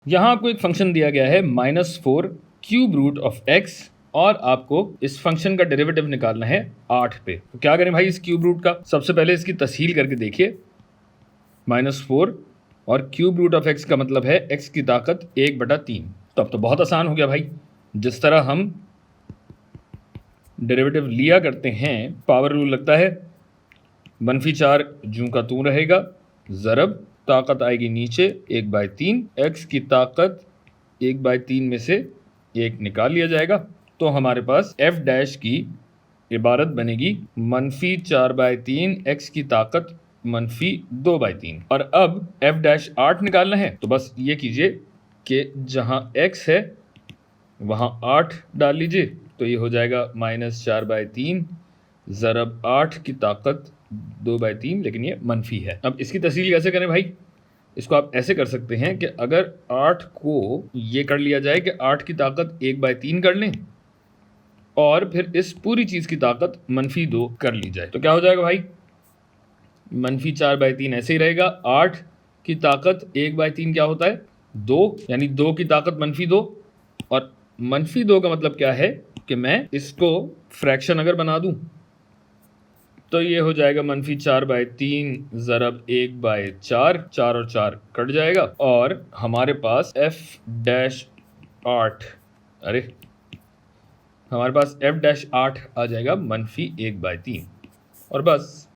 यहाँ आपको एक फंक्शन दिया गया है -4 क्यूब रूट ऑफ एक्स और आपको इस फंक्शन का डेरिवेटिव निकालना है 8 पे। तो क्या करें भाई इस क्यूब रूट का? सबसे पहले इसकी तस्हील करके देखिए। -4 और क्यूब रूट ऑफ एक्स का मतलब है एक्स की ताकत 1/3। तो अब तो बहुत आसान हो गया भाई। जिस तरह हम डेरिवेटिव लिया करते हैं पावर रूल लगता है, -4 जूं का तू रहेगा, ज़रब ताकत आएगी नीचे 1/3, एक्स की ताकत 1/3 में से 1 निकाल लिया जाएगा। तो हमारे पास एफ डैश की इबारत बनेगी -4/3 एक्स की ताकत -2/3। और अब एफ डैश 8 निकालना है तो बस ये कीजिए कि जहां एक्स है वहां 8 डाल लीजिए, तो ये हो जाएगा -4/3 ज़रब 8 की ताकत 2/3, लेकिन ये मनफी है। अब इसकी तस्वीर कैसे करें भाई? इसको आप ऐसे कर सकते हैं कि अगर 8 को ये कर लिया जाए कि 8 की ताकत 1/3 कर लें और फिर इस पूरी चीज़ की ताकत -2 कर ली जाए, तो क्या हो जाएगा भाई? -4/3 ऐसे ही रहेगा। 8 की ताकत 1/3 क्या होता है? 2, यानी 2 की ताकत -2। और -2 का मतलब क्या है कि मैं इसको फ्रैक्शन अगर बना दूं तो ये हो जाएगा -4/3 ज़रब 1/4, 4 और 4 कट जाएगा और हमारे पास f-8 अरे हमारे पास f-8 आ जाएगा -1/3 और बस